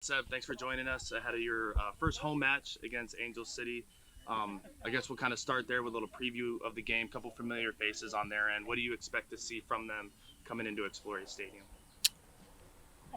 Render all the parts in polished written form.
Seb, thanks for joining us ahead of your first home match against Angel City. I guess we'll kind of start there with a little preview of the game. Couple familiar faces on their end. What do you expect to see from them coming into Exploria Stadium?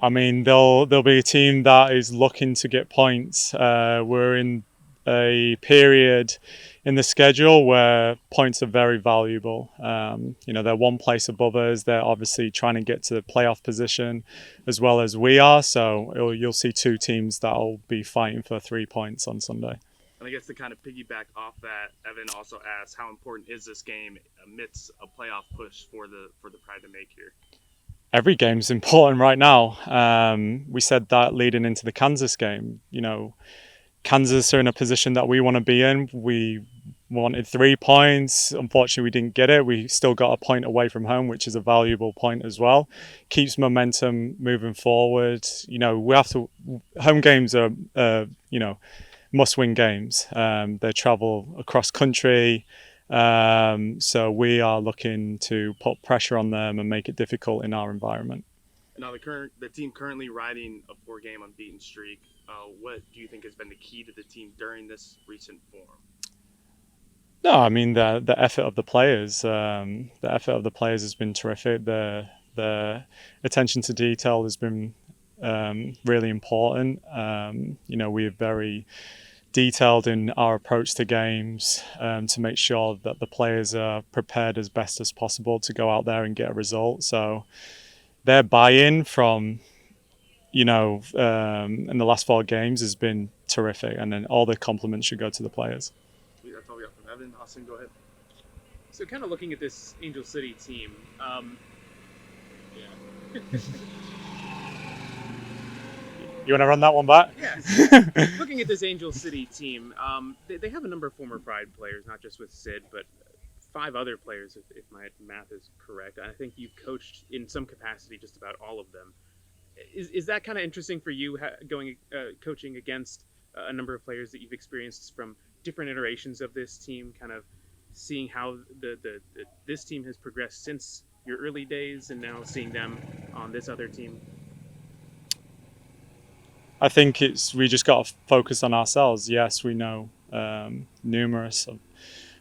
I mean, they'll be a team that is looking to get points. We're in a period in the schedule where points are very valuable. They're one place above us. They're obviously trying to get to the playoff position as well as we are. So you'll see two teams that'll be fighting for 3 points on Sunday. And I guess to kind of piggyback off that, Evan also asked, how important is this game amidst a playoff push for the Pride to make here? Every game's important right now. We said that leading into the Kansas game. Kansas are in a position that we want to be in. We wanted 3 points. Unfortunately, we didn't get it. We still got a point away from home, which is a valuable point as well. Keeps momentum moving forward. We have to. Home games are, must-win games. They travel across country. So we are looking to put pressure on them and make it difficult in our environment. And now the team currently riding a four-game unbeaten streak. What do you think has been the key to the team during this recent form? No, I mean the effort of the players. The effort of the players has been terrific. The attention to detail has been really important. We're very detailed in our approach to games to make sure that the players are prepared as best as possible to go out there and get a result. So their buy-in from in the last four games has been terrific, and then all the compliments should go to the players. Sweet, that's all we got from Evan. Austin, go ahead. So, kind of looking at this Angel City team, yeah, You want to run that one back? yeah. Looking at this Angel City team, they have a number of former Pride players, not just with Sid, but five other players, if my math is correct. I think you've coached in some capacity just about all of them. Is that kind of interesting for you, going coaching against a number of players that you've experienced from different iterations of this team, kind of seeing how this team has progressed since your early days, and now seeing them on this other team? I think we just got to focus on ourselves. Yes, we know numerous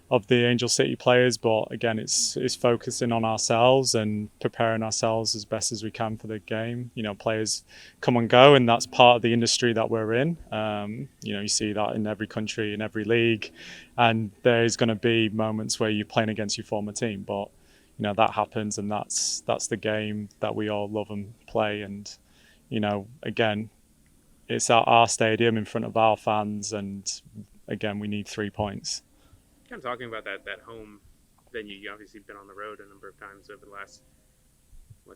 of the Angel City players, but again, it's focusing on ourselves and preparing ourselves as best as we can for the game. Players come and go, and that's part of the industry that we're in. You see that in every country, in every league, and there's going to be moments where you're playing against your former team, but that happens, and that's the game that we all love and play. And again, it's at our stadium in front of our fans, and again, we need 3 points. Kind of talking about that home venue. You obviously been on the road a number of times over the last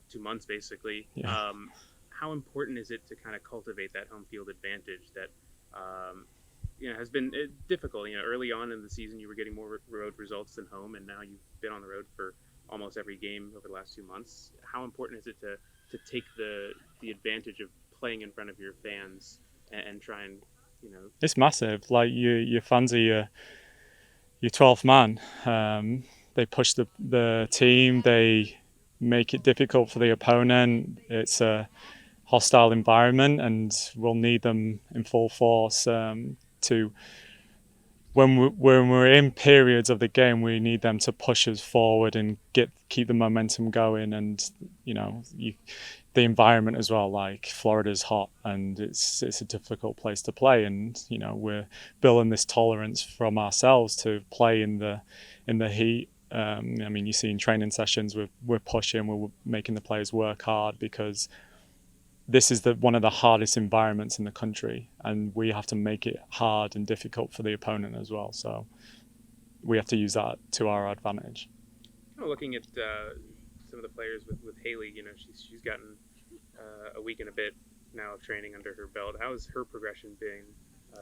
2 months, basically. Yeah. How important is it to kind of cultivate that home field advantage that has been difficult? Early on in the season, you were getting more road results than home, and now you've been on the road for almost every game over the last 2 months. How important is it to take the advantage of playing in front of your fans and try and It's massive. Like your fans are your 12th man. They push the team. They make it difficult for the opponent. It's a hostile environment, and we'll need them in full force to. When we're in periods of the game, we need them to push us forward and keep the momentum going. And the environment as well. Like Florida's hot, and it's a difficult place to play, and we're building this tolerance from ourselves to play in the heat. You see in training sessions we're pushing, we're making the players work hard because this is one of the hardest environments in the country, and we have to make it hard and difficult for the opponent as well. So we have to use that to our advantage. Kind of looking at some of the players with Haley. She's gotten a week and a bit now of training under her belt. How has her progression been,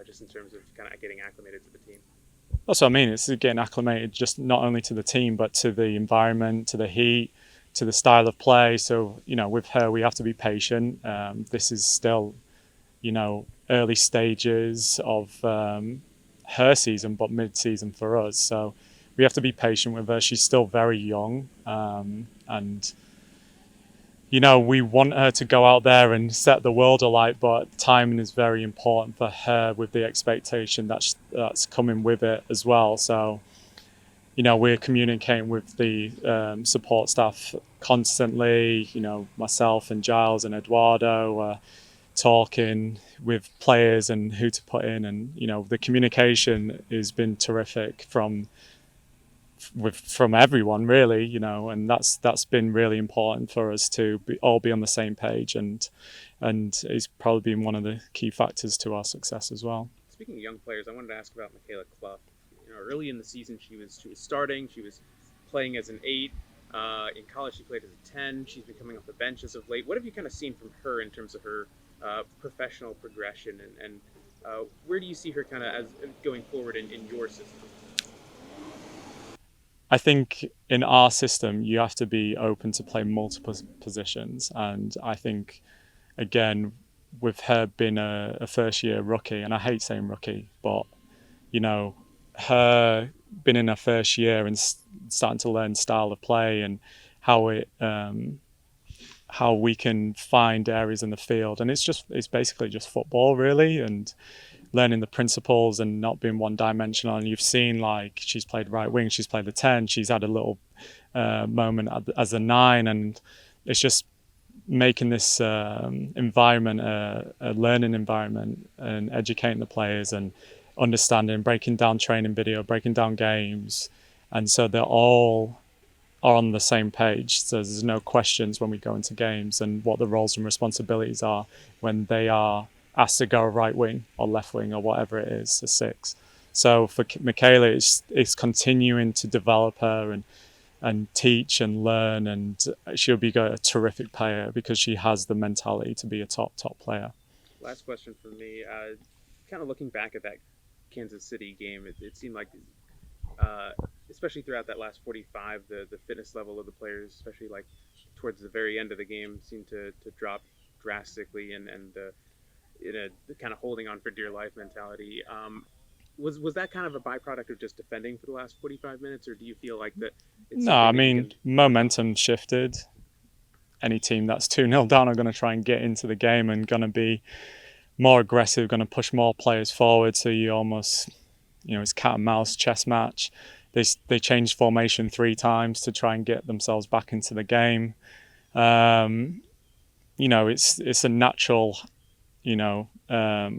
just in terms of kind of getting acclimated to the team? That's what I mean. It's getting acclimated just not only to the team, but to the environment, to the heat, to the style of play. So, with her, we have to be patient. This is still, early stages of her season, but mid-season for us. So we have to be patient with her. She's still very young. And we want her to go out there and set the world alight, but timing is very important for her with the expectation that's coming with it as well. So, we're communicating with the support staff constantly. Myself and Giles and Eduardo talking with players and who to put in, and the communication has been terrific from everyone really, and that's been really important for us to all be on the same page, and it's probably been one of the key factors to our success as well. Speaking of young players, I wanted to ask about Michaela Clough. Early in the season, she was starting. She was playing as an 8. In college, she played as a 10. She's been coming off the bench as of late. What have you kind of seen from her in terms of her professional progression, and where do you see her kind of as going forward in your system? I think in our system, you have to be open to play multiple positions. And I think, again, with her being a first year rookie, and I hate saying rookie, but, her being in her first year and starting to learn style of play and how we can find areas in the field. And it's basically just football, really. And learning the principles and not being one dimensional. And you've seen, like, she's played right wing, she's played the 10, she's had a little moment as a 9, and it's just making this environment a learning environment and educating the players and understanding, breaking down training video, breaking down games, and so they're all are on the same page. So there's no questions when we go into games and what the roles and responsibilities are when they are asked to go right wing or left wing or whatever it is, a 6. So for Michaela, it's continuing to develop her and teach and learn, and she'll be a terrific player because she has the mentality to be a top player. Last question for me. Kind of looking back at that Kansas City game, it seemed like, especially throughout that last 45, the fitness level of the players, especially like towards the very end of the game, seemed to drop drastically, and in a kind of holding on for dear life mentality. Was that kind of a byproduct of just defending for the last 45 minutes, or do you feel like that? No, I mean, momentum shifted. Any team that's 2-0 down are going to try and get into the game and going to be more aggressive, going to push more players forward. So you almost, it's cat and mouse chess match. They changed formation 3 times to try and get themselves back into the game. It's a natural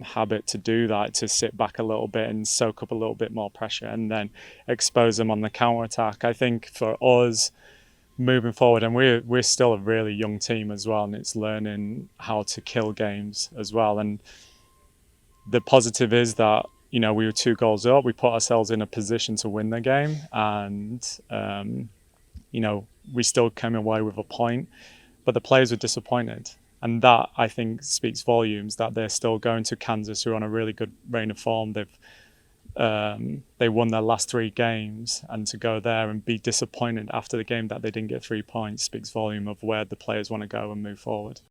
habit to do that, to sit back a little bit and soak up a little bit more pressure and then expose them on the counter attack. I think for us moving forward, and we're still a really young team as well, and it's learning how to kill games as well. And the positive is that we were 2 goals up, we put ourselves in a position to win the game, and we still came away with a point, but the players were disappointed. And that, I think, speaks volumes that they're still going to Kansas, who are on a really good reign of form. They won their last 3 games, and to go there and be disappointed after the game that they didn't get 3 points speaks volume of where the players want to go and move forward.